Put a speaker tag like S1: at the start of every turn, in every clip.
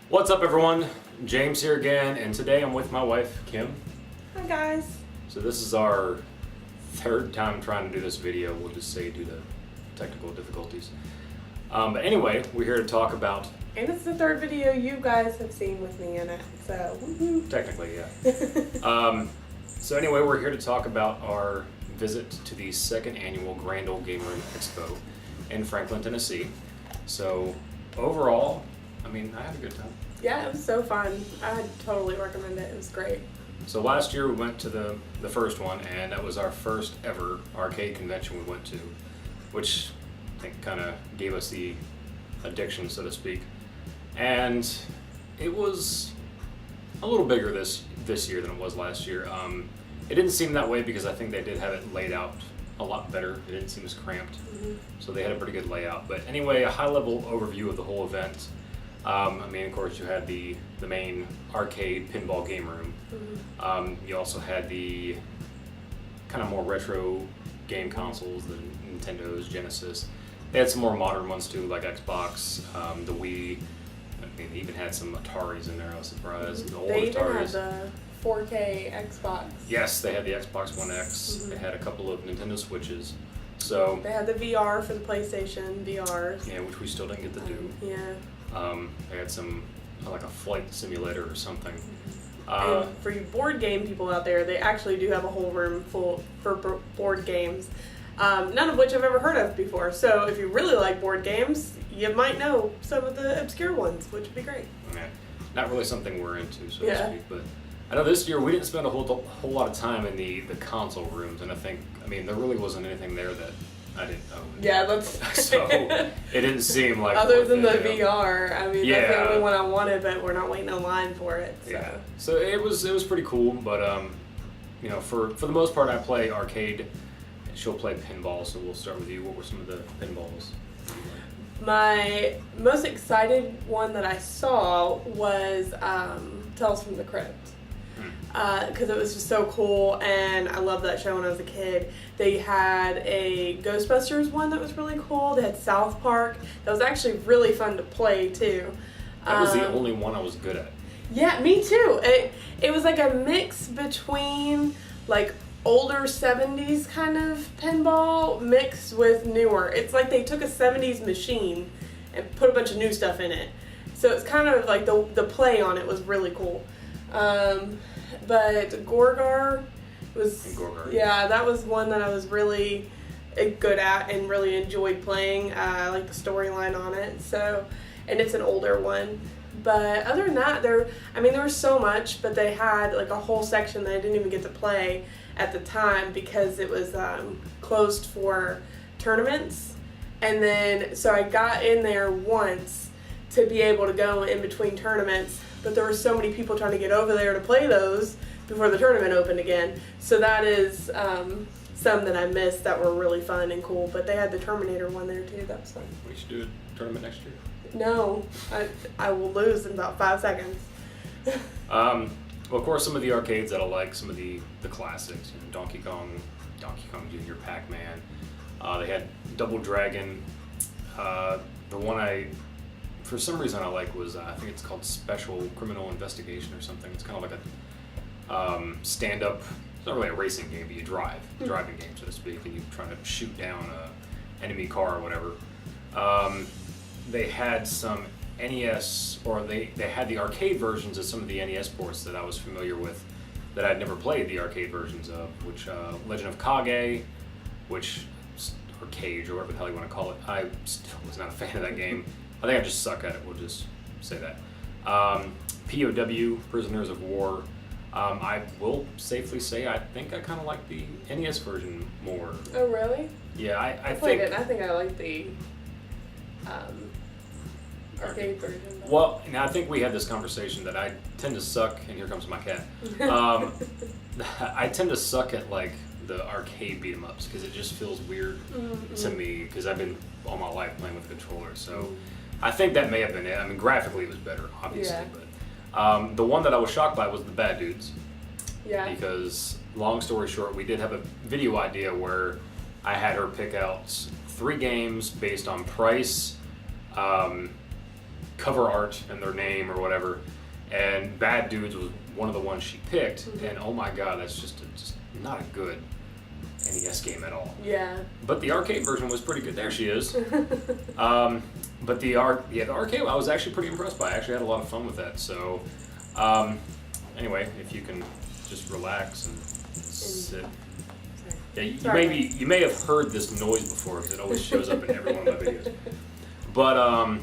S1: What's up, everyone? James here again, and today I'm with my wife, Kim.
S2: Hi guys.
S1: So this is our third time trying to do this video. We'll just say due to technical difficulties. But anyway, we're here to talk about...
S2: And it's the third video you guys have seen with me in it, so...
S1: Technically, yeah. So anyway, we're here to talk about our visit to the second annual Grand Ole Gameroom Expo in Franklin, Tennessee. So overall, I mean, I had a good time.
S2: Yeah, it was so fun. I totally recommend it. It was great.
S1: So last year we went to the first one, and that was our first ever arcade convention we went to, which I think kind of gave us the addiction, so to speak. And it was a little bigger this year than it was last year. It didn't seem that way because I think they did have it laid out a lot better. It didn't seem as cramped, so they had a pretty good layout. But anyway, a high-level overview of the whole event. I mean, of course, you had the main arcade pinball game room. You also had the kind of more retro game consoles, the Nintendo's, Genesis. They had some more modern ones too, like Xbox, the Wii. I mean, they even had some Ataris in there. I was surprised. The old
S2: They even
S1: Ataris.
S2: had the 4K Xbox.
S1: Yes, they had the Xbox One X. They had a couple of Nintendo Switches. So
S2: They had the VR for the PlayStation VRs.
S1: yeah, which we still didn't get to do.
S2: Yeah.
S1: They had some like a flight simulator or something.
S2: And for you board game people out there, they actually do have a whole room full for board games, none of which I've ever heard of before. So if you really like board games, you might know some of the obscure ones, which would be great.
S1: Yeah, not really something we're into, so to
S2: Yeah.
S1: speak. But I know this year we didn't spend a whole lot of time in the console rooms, and I mean, there really wasn't anything there that I didn't own.
S2: Yeah, that's
S1: So it didn't seem like
S2: other
S1: worth
S2: than the
S1: it, you know?
S2: VR. I mean,
S1: Yeah.
S2: that's the only one I wanted, but we're not waiting in line for it. So.
S1: Yeah. So it was pretty cool, but you know, for the most part, I play arcade. She'll play pinball, so we'll start with you. What were some of the pinballs?
S2: My most excited one that I saw was Tales from the Crypt. Because it was just so cool, and I loved that show when I was a kid. They had a Ghostbusters one that was really cool. They had South Park. That was actually really fun to play, too.
S1: That was the only one I was good at.
S2: Yeah, me too. It was like a mix between, like, older 70s kind of pinball mixed with newer. It's like they took a 70s machine and put a bunch of new stuff in it. So it's kind of like the play on it was really cool. But Gorgar was...
S1: Angora.
S2: Yeah, that was one that I was really good at and really enjoyed playing. I like the storyline on it. So, and it's an older one. But other than that, there was so much, but they had like a whole section that I didn't even get to play at the time because it was closed for tournaments. And then, so I got in there once to be able to go in between tournaments, but there were so many people trying to get over there to play those before the tournament opened again. So that is some that I missed that were really fun and cool, but they had the Terminator one there too. That was fun.
S1: We should do a tournament next year.
S2: No, I will lose in about 5 seconds.
S1: Well, of course, some of the arcades that I like, some of the classics, you know, Donkey Kong Jr., Pac-Man. They had Double Dragon. The one for some reason I like was, I think it's called Special Criminal Investigation or something. It's kind of like a stand-up, it's not really a racing game, but you driving game, so to speak, and you try to shoot down a enemy car or whatever. They had some NES, or they had the arcade versions of some of the NES ports that I was familiar with that I'd never played the arcade versions of, which Legend of Kage, or Cage, or whatever the hell you want to call it. I still was not a fan of that game. I think I just suck at it, we'll just say that. POW, Prisoners of War. I will safely say I think I kind of like the NES version more.
S2: Oh, really?
S1: Yeah, I
S2: played
S1: think...
S2: it. I think I like the arcade version.
S1: Well, now I think we had this conversation that I tend to suck, and here comes my cat. I tend to suck at like the arcade beat 'em ups because it just feels weird to me because I've been all my life playing with a controller. So I think that may have been it. I mean, graphically it was better, obviously, but the one that I was shocked by was the Bad Dudes.
S2: Yeah.
S1: Because long story short, we did have a video idea where I had her pick out 3 games based on price, cover art and their name or whatever. And Bad Dudes was one of the ones she picked, and oh my god, that's just not a good NES game at all.
S2: Yeah.
S1: But the arcade version was pretty good. There she is. But the arcade, I was actually pretty impressed by. I actually had a lot of fun with that. So, anyway, if you can just relax and sit. Yeah, you may have heard this noise before because it always shows up in every one of my videos. But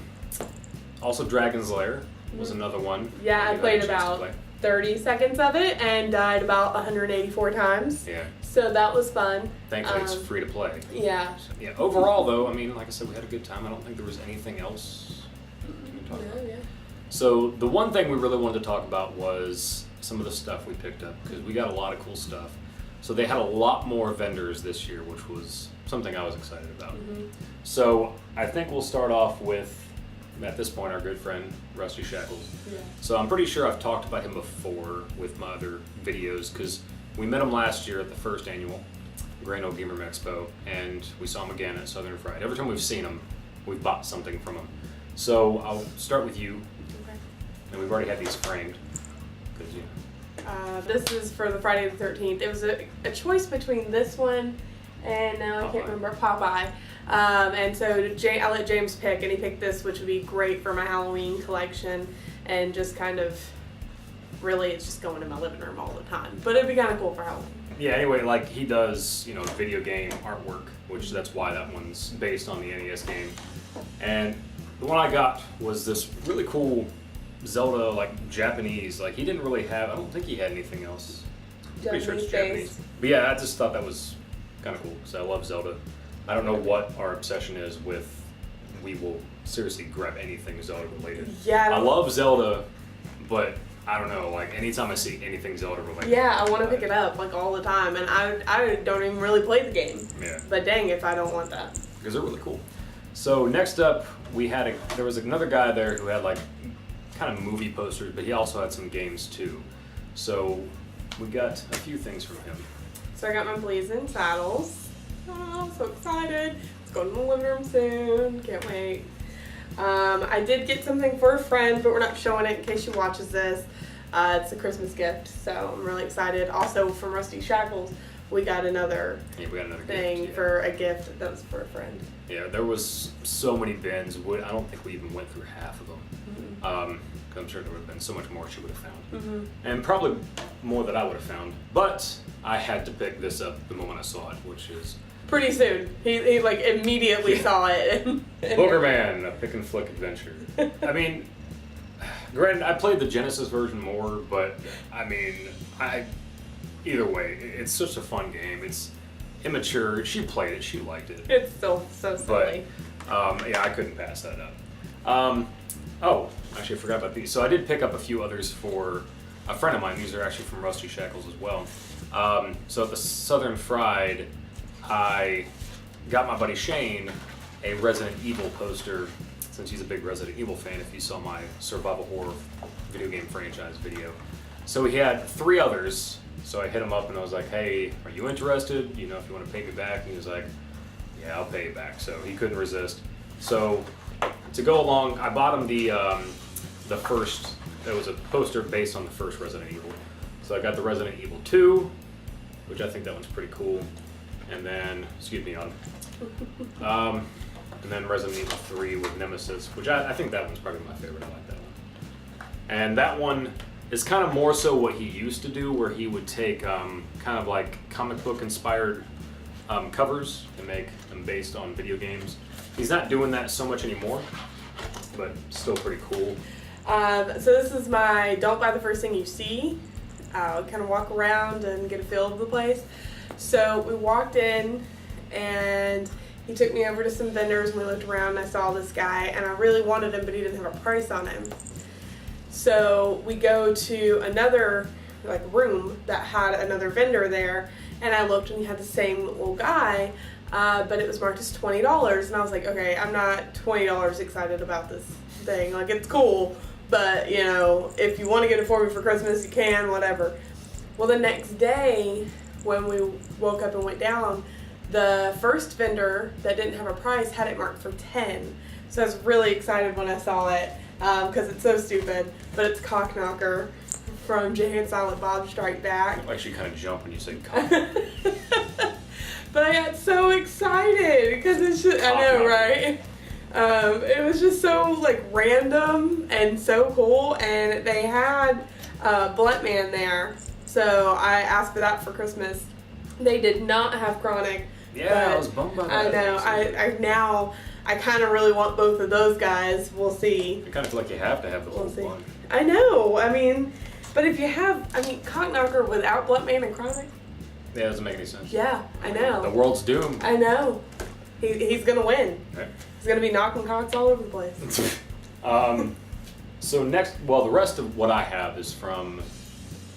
S1: also Dragon's Lair was another one.
S2: Yeah, I played about 30 seconds of it and died about 184 times.
S1: Yeah.
S2: So that was fun.
S1: Thankfully, it's free to play.
S2: Yeah.
S1: So, yeah. Overall, though, I mean, like I said, we had a good time. I don't think there was anything else to talk about.
S2: Yeah.
S1: So the one thing we really wanted to talk about was some of the stuff we picked up because we got a lot of cool stuff. So they had a lot more vendors this year, which was something I was excited about. So I think we'll start off with, at this point, our good friend Rusty Shackles.
S2: Yeah.
S1: So I'm pretty sure I've talked about him before with my other videos because we met him last year at the first annual Grand Ole Gameroom Expo, and we saw him again at Southern Fried. Every time we've seen him, we've bought something from him. So I'll start with you,
S2: Okay.
S1: and we've already had these framed.
S2: This is for the Friday the 13th. It was a choice between this one and now I can't remember, Popeye. And so I let James pick, and he picked this, which would be great for my Halloween collection, and just kind of, really, it's just going in my living room all the time. But it'd be kind of cool for Halloween.
S1: Yeah, anyway, like he does, video game artwork, which that's why that one's based on the NES game. And the one I got was this really cool Zelda, like Japanese. Like he didn't really have, I don't think he had anything else. I'm pretty sure it's Japanese. But yeah, I just thought that was kind of cool because I love Zelda. I don't know what our obsession is with, we will seriously grab anything Zelda related.
S2: Yeah.
S1: I love Zelda, but I don't know, like anytime I see anything Zelda related.
S2: Yeah, I want to pick it up like all the time, and I don't even really play the game.
S1: Yeah.
S2: But dang if I don't want that.
S1: Because they're really cool. So next up, there was another guy there who had like kind of movie posters, but he also had some games too. So we got a few things from him.
S2: So I got my Blazing Saddles. Oh, I'm so excited. It's going in the living room soon. Can't wait. I did get something for a friend, but we're not showing it in case she watches this. It's a Christmas gift, so I'm really excited. Also, from Rusty Shackles, we got another thing for a gift that was for a friend.
S1: Yeah, there was so many bins. I don't think we even went through half of them. I'm sure there would have been so much more she would have found. And probably more that I would have found. But I had to pick this up the moment I saw it, which is...
S2: Pretty soon. He like immediately saw it.
S1: Boogerman, a pick and flick adventure. I mean, granted, I played the Genesis version more, but I mean, either way, it's such a fun game. It's immature. She played it. She liked it.
S2: It's still so silly.
S1: But, yeah, I couldn't pass that up. Oh, actually, I forgot about these. So I did pick up a few others for a friend of mine. These are actually from Rusty Shackles as well. So at the Southern Fried, I got my buddy Shang a Resident Evil poster, since he's a big Resident Evil fan, if you saw my survival horror video game franchise video. So he had 3 others, so I hit him up and I was like, hey, are you interested? If you want to pay me back? And he was like, yeah, I'll pay you back. So he couldn't resist. So to go along, I bought him the first, it was a poster based on the first Resident Evil. So I got the Resident Evil 2, which I think that one's pretty cool. And then, and then Resident Evil 3 with Nemesis, which I think that one's probably my favorite. I like that one. And that one is kind of more so what he used to do, where he would take kind of like comic book inspired covers and make them based on video games. He's not doing that so much anymore, but still pretty cool.
S2: So this is my don't buy the first thing you see. Kind of walk around and get a feel of the place. So we walked in and he took me over to some vendors and we looked around and I saw this guy and I really wanted him, but he didn't have a price on him. So we go to another room that had another vendor there and I looked and he had the same little guy, but it was marked as $20 and I was like, okay, I'm not $20 excited about this thing. Like, it's cool, but if you want to get it for me for Christmas, you can, whatever. Well, the next day when we woke up and went down, the first vendor that didn't have a price had it marked for $10. So I was really excited when I saw it. because it's so stupid. But it's Cock Knocker from Jay and Silent Bob Strike Back.
S1: I actually kind of jump when you say cock.
S2: But I got so excited because it's just, I know, right? It was just so like random and so cool, and they had Blunt Man there, so I asked for that for Christmas. They did not have Chronic.
S1: Yeah, I was bummed about that.
S2: I know. I kind of really want both of those guys. We'll see.
S1: I kind of feel like you have to have the whole
S2: We'll see.
S1: one.
S2: I know. I mean, but if you have, Cock Knocker without Blunt Man and Chronic.
S1: Yeah, it doesn't make any sense.
S2: Yeah, I know.
S1: The world's doomed.
S2: I know. He's gonna win.
S1: Right.
S2: He's gonna be knocking cocks all over the place.
S1: So next, well, the rest of what I have is from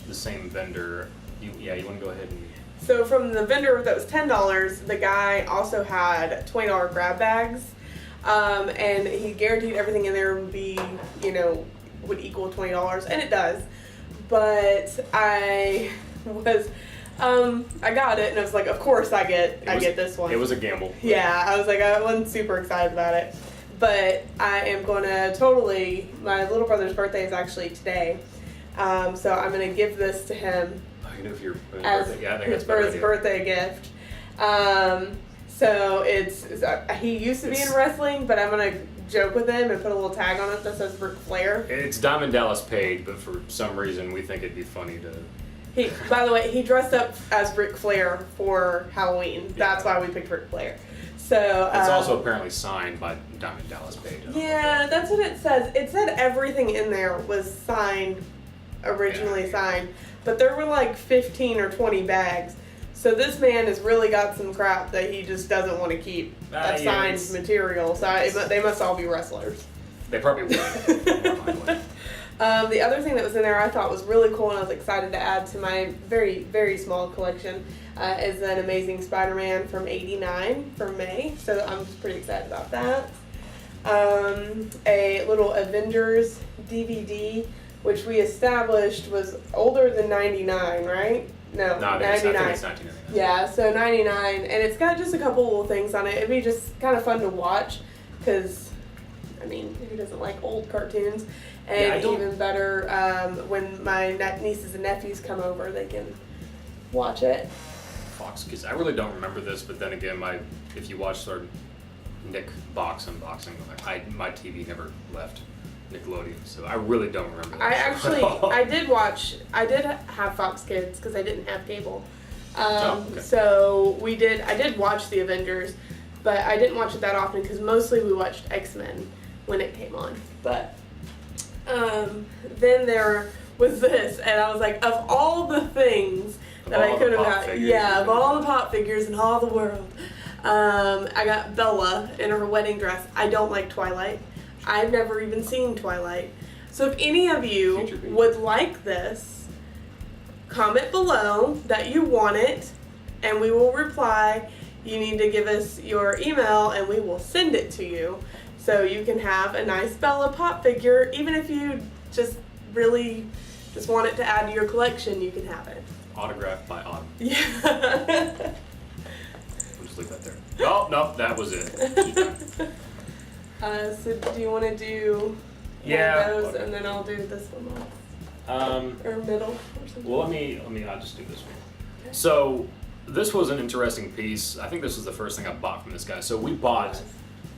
S1: the same vendor. You want to go ahead and...
S2: So from the vendor that was $10, the guy also had $20 grab bags, and he guaranteed everything in there would be, would equal $20, and it does. But I was, I got it, and I was like, of course I get this one.
S1: It was a gamble.
S2: Yeah, I was like, I wasn't super excited about it. But I am going to my little brother's birthday is actually today. So I'm going to give this to him
S1: If your
S2: as
S1: birthday. Yeah, I think that's
S2: for his birthday gift. So he used to be in wrestling, but I'm going to joke with him and put a little tag on it that says Ric Flair.
S1: It's Diamond Dallas Page, but for some reason we think it'd be funny to...
S2: By the way, he dressed up as Ric Flair for Halloween.
S1: Yeah.
S2: That's why we picked Ric Flair. So
S1: it's also apparently signed by Diamond Dallas Page.
S2: Yeah, that's what it says. It said everything in there was originally signed, but there were like 15 or 20 bags. So this man has really got some crap that he just doesn't want to keep of signed material. So they must all be wrestlers.
S1: They probably would.
S2: The other thing that was in there I thought was really cool and I was excited to add to my very, very small collection is an Amazing Spider-Man from '89 from May. So I'm just pretty excited about that. A little Avengers DVD, which we established was older than '99, right? No, 99.
S1: I think it's 1999.
S2: Yeah, so 99, and it's got just a couple little things on it. It'd be just kind of fun to watch, because, who doesn't like old cartoons? And even better, when my nieces and nephews come over, they can watch it.
S1: Fox Kids. I really don't remember this, but then again, if you watch our Nick Box unboxing, my TV never left Nickelodeon, so I really don't remember that.
S2: I did have Fox Kids because I didn't have cable.
S1: Okay.
S2: So I did watch the Avengers, but I didn't watch it that often because mostly we watched X-Men when it came on. But then there was this, and I was like, of all the things that I could have got, of all the pop figures in all the world, I got Bella in her wedding dress. I don't like Twilight. I've never even seen Twilight. So if any of you would like this, comment below that you want it, and we will reply. You need to give us your email, and we will send it to you. So you can have a nice Bella pop figure. Even if you just really just want it to add to your collection, you can have it.
S1: Autographed by Autumn.
S2: Yeah.
S1: We'll just leave that there. Oh, no, that was it.
S2: So do you want to do one of those, and then I'll do this one last? Or middle or something?
S1: Well, I'll just do this one. Okay. So this was an interesting piece. I think this was the first thing I bought from this guy. So we bought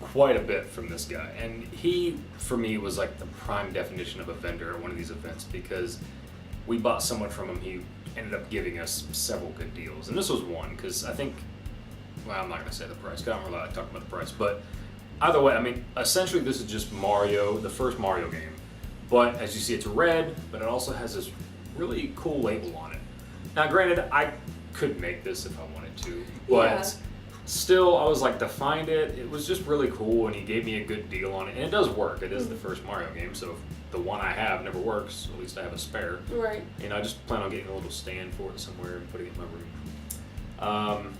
S1: quite a bit from this guy, and he, for me, was like the prime definition of a vendor at one of these events, because we bought so much from him, he ended up giving us several good deals. And this was one, because I think, well, I'm not going to say the price, because I'm not allowed to talk about the price, but either way, essentially this is just Mario, the first Mario game. But as you see, it's red, but it also has this really cool label on it. Now, granted, I could make this if I wanted to, but still, I was like, to find it, it was just really cool, and he gave me a good deal on it. And it does work. It is the first Mario game, so if the one I have never works, at least I have a spare.
S2: Right.
S1: And I just plan on getting a little stand for it somewhere and putting it in my room.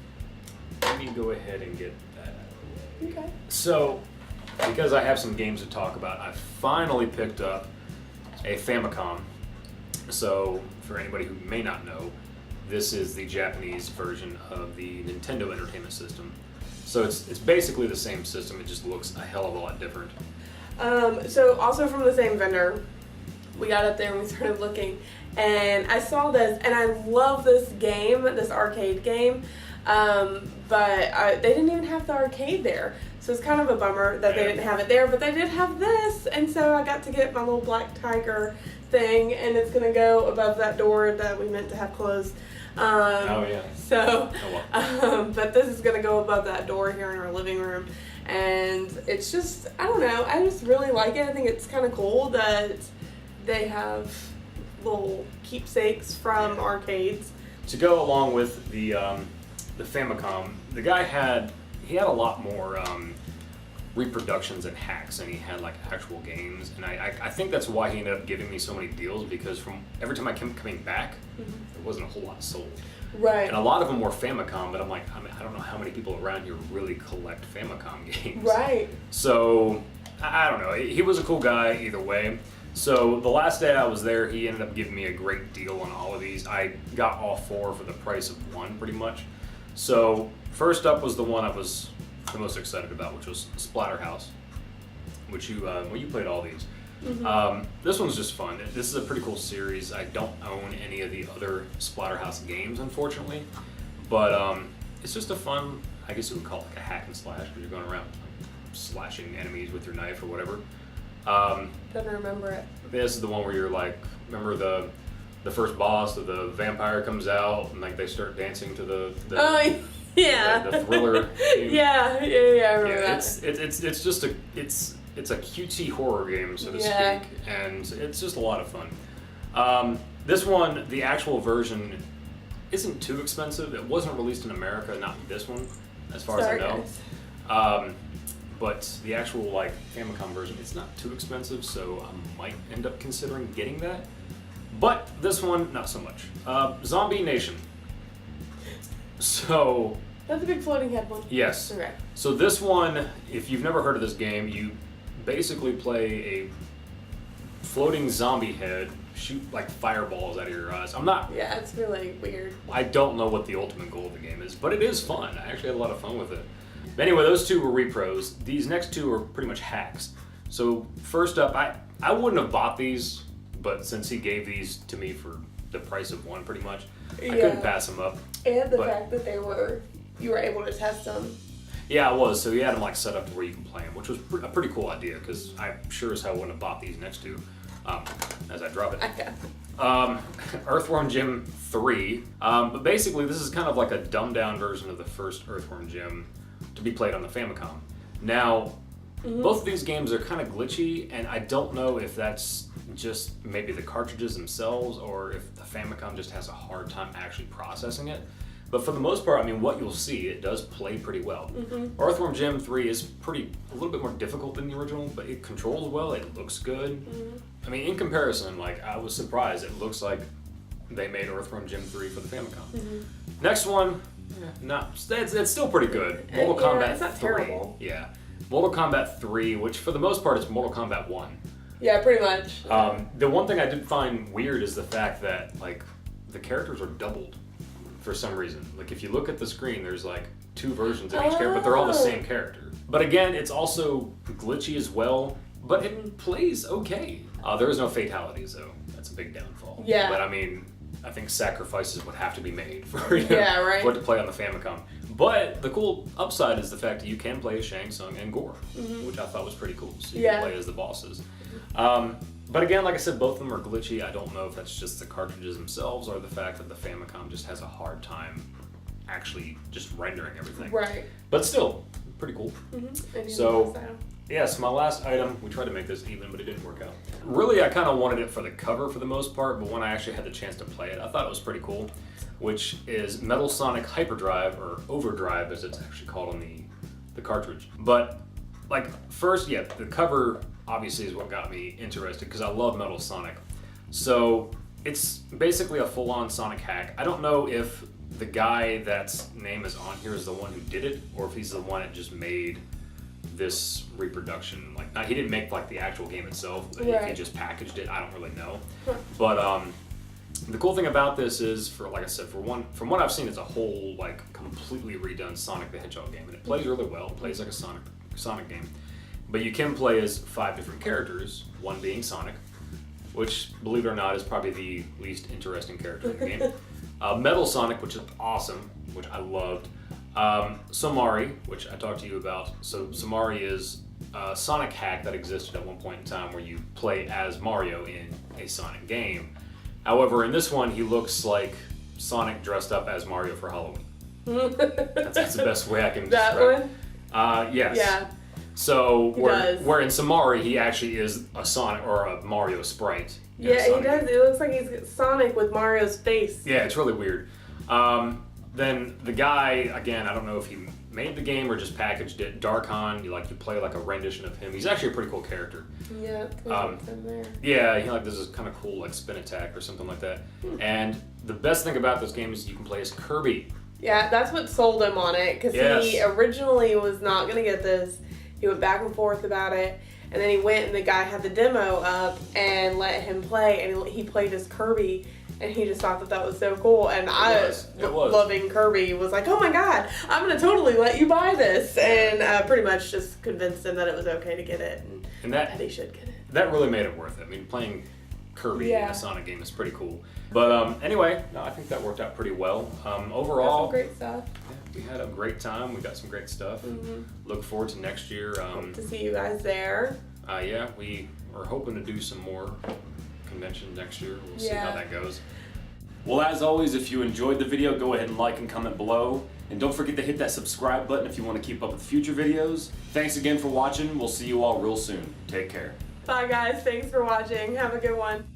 S1: Let me go ahead and get that out of the way.
S2: Okay.
S1: So, because I have some games to talk about, I finally picked up a Famicom. So, for anybody who may not know, this is the Japanese version of the Nintendo Entertainment System. So it's basically the same system, it just looks a hell of a lot different.
S2: So also from the same vendor, we got up there and we started looking, and I saw this, and I love this game, this arcade game, but they didn't even have the arcade there. So it's kind of a bummer that they didn't have it there, but they did have this, and so I got to get my little black tiger thing, and it's going to go above that door that we meant to have closed.
S1: Oh, yeah.
S2: So,
S1: Oh, well.
S2: but this is going to go above that door here in our living room, and it's just, I don't know, I just really like it. I think it's kind of cool that they have little keepsakes from arcades.
S1: To go along with the Famicom, the guy had a lot more reproductions and hacks, and he had like actual games, and I think that's why he ended up giving me so many deals, because from every time I kept coming back, there wasn't a whole lot sold.
S2: Right.
S1: And a lot of them were Famicom, but I'm like, I don't know how many people around here really collect Famicom games.
S2: Right.
S1: So I don't know. He was a cool guy either way. So the last day I was there, he ended up giving me a great deal on all of these. I got all 4 for the price of 1, pretty much. So first up was the one I was the most excited about, which was Splatterhouse, which you played all these. This one's just fun. This is a pretty cool series. I don't own any of the other Splatterhouse games, unfortunately, but it's just a fun, I guess you would call it like a hack and slash, because you're going around like, slashing enemies with your knife or whatever.
S2: Don't remember it.
S1: This is the one where you're like, remember the first boss of the vampire comes out and like they start dancing to the
S2: oh yeah,
S1: the thriller theme.
S2: yeah, I remember that.
S1: It's just a cutesy horror game, so to
S2: Yeah.
S1: speak, and it's just a lot of fun. This one, the actual version, isn't too expensive. It wasn't released in America, not this one, as far
S2: Sorry,
S1: as I know.
S2: guys.
S1: But the actual like Famicom version, it's not too expensive, so I might end up considering getting that. But this one, not so much. Zombie Nation. So
S2: That's a big floating head one.
S1: yes.
S2: Okay.
S1: So this one, if you've never heard of this game, you basically play a floating zombie head, shoot like fireballs out of your eyes.
S2: Yeah, it's really weird.
S1: I don't know what the ultimate goal of the game is, but it is fun. I actually had a lot of fun with it. But anyway, those 2 were repros. These next 2 are pretty much hacks. So first up, I wouldn't have bought these, but since he gave these to me for the price of 1 pretty much, I couldn't pass them up.
S2: And the fact that you were able to test them.
S1: Yeah, I was. So he had them like set up to where you can play them, which was a pretty cool idea, because I sure as hell wouldn't have bought these next 2 as I drop it. Earthworm Jim 3. But basically, this is kind of like a dumbed down version of the first Earthworm Jim to be played on the Famicom. Now, both of these games are kind of glitchy, and I don't know if that's just maybe the cartridges themselves, or if the Famicom just has a hard time actually processing it. But for the most part, I mean, what you'll see, it does play pretty well. Earthworm Jim 3 is a little bit more difficult than the original, but it controls well, it looks good. I mean, in comparison, like, I was surprised. It looks like they made Earthworm Jim 3 for the Famicom. Next one, it's still pretty good. Mortal Kombat
S2: it's not
S1: 3.
S2: terrible.
S1: Yeah. Mortal Kombat 3, which for the most part is Mortal Kombat 1.
S2: Yeah, pretty much.
S1: The one thing I did find weird is the fact that, like, the characters are doubled for some reason. Like, if you look at the screen, there's like 2 versions of each character, but they're all the same character. But again, it's also glitchy as well, but it plays okay. There is no fatalities, though. That's a big downfall.
S2: Yeah.
S1: But I mean, I think sacrifices would have to be made for, for it to play on the Famicom. But the cool upside is the fact that you can play as Shang, Tsung, and Angora, which I thought was pretty cool. So you can play as the bosses. But again, like I said, both of them are glitchy. I don't know if that's just the cartridges themselves or the fact that the Famicom just has a hard time actually just rendering everything.
S2: Right.
S1: But still, pretty cool. So, yes, my last item, we tried to make this even, but it didn't work out. Really, I kind of wanted it for the cover for the most part, but when I actually had the chance to play it, I thought it was pretty cool, which is Metal Sonic Hyperdrive, or Overdrive as it's actually called on the cartridge. But, like, first, yeah, the cover obviously is what got me interested, because I love Metal Sonic. So it's basically a full-on Sonic hack. I don't know if the guy that's name is on here is the one who did it, or if he's the one that just made this reproduction. Like, he didn't make like the actual game itself. If he just packaged it, I don't really know. But the cool thing about this is, for like I said, from what I've seen, it's a whole like completely redone Sonic the Hedgehog game, and it plays really well. It plays like a Sonic game. But you can play as 5 different characters, one being Sonic, which, believe it or not, is probably the least interesting character in the game. Metal Sonic, which is awesome, which I loved. Samari, which I talked to you about. So Samari is a Sonic hack that existed at one point in time where you play as Mario in a Sonic game. However, in this one, he looks like Sonic dressed up as Mario for Halloween. That's the best way I can describe it.
S2: That one?
S1: Yes.
S2: Yeah.
S1: So where in Samari he actually is a Sonic or a Mario sprite.
S2: Yeah, he does. It looks like he's Sonic with Mario's face.
S1: Yeah, it's really weird. Then the guy, again, I don't know if he made the game or just packaged it. Darkon, you play like a rendition of him. He's actually a pretty cool character.
S2: Yeah, it's in there.
S1: Yeah, he does this kind of cool spin attack or something like that. And the best thing about this game is you can play as Kirby.
S2: Yeah, that's what sold him on it, because he originally was not going to get this. He went back and forth about it, and then he went and the guy had the demo up and let him play, and he played as Kirby, and he just thought that was so cool. And loving Kirby, was like, oh my god, I'm going to totally let you buy this, and pretty much just convinced him that it was okay to get it, and that he should get it.
S1: That really made it worth it. I mean, playing Kirby in a Sonic game is pretty cool. But anyway, no, I think that worked out pretty well. Overall,
S2: some great stuff.
S1: Yeah, we had a great time. We got some great stuff. Look forward to next year.
S2: Hope to see you guys there.
S1: Yeah, we are hoping to do some more conventions next year. We'll see how that goes. Well, as always, if you enjoyed the video, go ahead and like and comment below. And don't forget to hit that subscribe button if you want to keep up with future videos. Thanks again for watching. We'll see you all real soon. Take care.
S2: Bye, guys. Thanks for watching. Have a good one.